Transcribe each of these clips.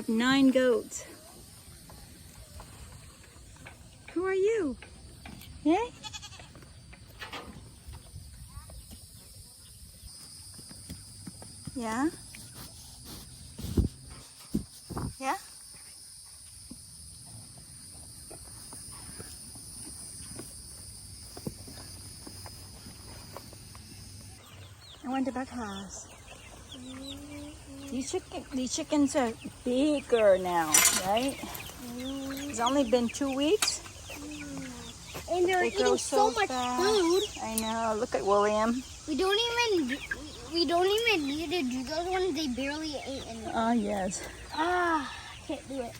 have 9 goats. Who are you? Yeah? Yeah? Yeah? I went to back house. These chickens are bigger now, right? It's only been 2 weeks. And they're eating so much food. I know. Look at William. We don't even need to do those ones. They barely ate anything. Oh yes. I can't do it.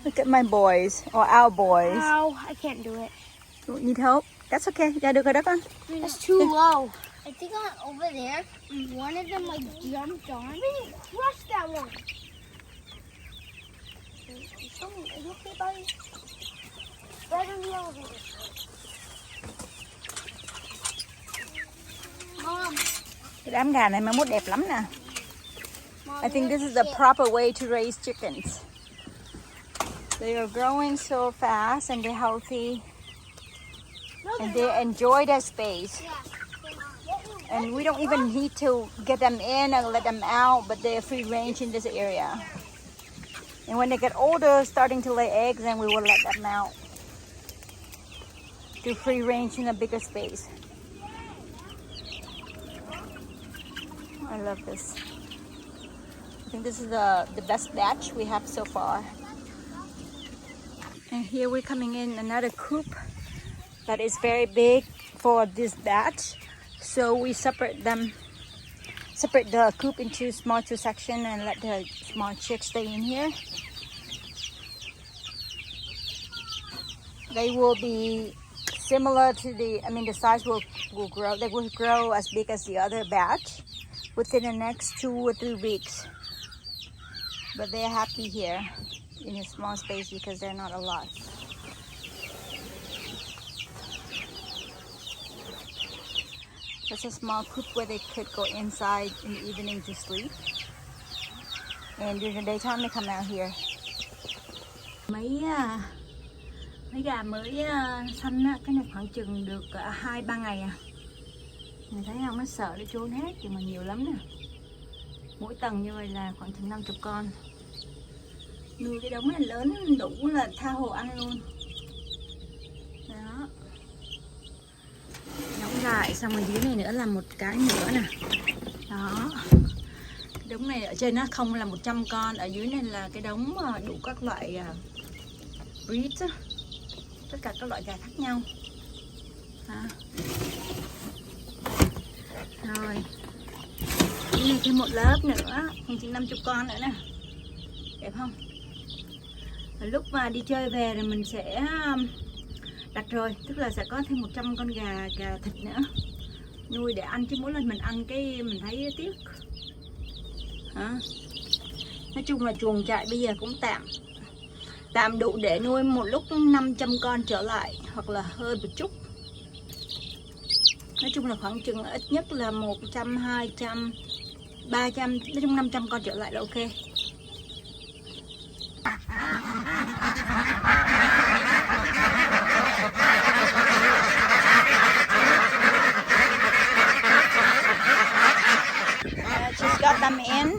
Look at my boys, or our boys. Ow, I can't do it. You need help? That's okay. Ra được rồi đó con. It's too low. I think I'm over there. One of them like jumped on me and crushed that one. Are you okay, buddy? Right on the elevator. Mom. Cái đám gà này mà mốt đẹp lắm nè. Mom, I think this is the proper way to raise chickens. They are growing so fast and they're healthy and they enjoy their space. And we don't even need to get them in and let them out, but they're free range in this area. And when they get older, starting to lay eggs, then we will let them out to free range in a bigger space. I love this. I think this is the best batch we have so far. And here we're coming in another coop that is very big for this batch. So we separate the coop into small 2 sections and let the small chicks stay in here. They will be similar to the size will grow. They will grow as big as the other batch within the next 2 or 3 weeks. But they're happy here in a small space because they're not a lot. There's a small coop where they could go inside in the evening to sleep. And during the daytime they come out here. Mấy gà mới sanh á, cái này khoảng chừng được 2-3 ngày à. Mình thấy không, nó sợ nó trốn hết, nhưng mà nhiều lắm nè. Mỗi tầng như vậy là khoảng chừng 50 con. Nuôi cái đống này lớn đủ là tha hồ ăn luôn. Đó. Đóng lại xong rồi dưới này nữa là một cái nữa nè. Đó. Cái đống này ở trên nó không là 100 con, ở dưới này là cái đống đủ các loại breed á. Tất cả các loại gà khác nhau. Đó. Rồi. Cái này thêm một lớp nữa, khoảng chừng 50 con nữa nè. Đẹp không? Lúc mà đi chơi về rồi mình sẽ đặt rồi, tức là sẽ có thêm 100 con gà thịt nữa nuôi để ăn, chứ mỗi lần mình ăn cái mình thấy tiếc. Nói chung là chuồng trại bây giờ cũng tạm đủ để nuôi một lúc 500 con trở lại hoặc là hơn một chút. Nói chung là khoảng chừng ít nhất là 100, 200, 300, nói chung 500 con trở lại là ok. Just got them in.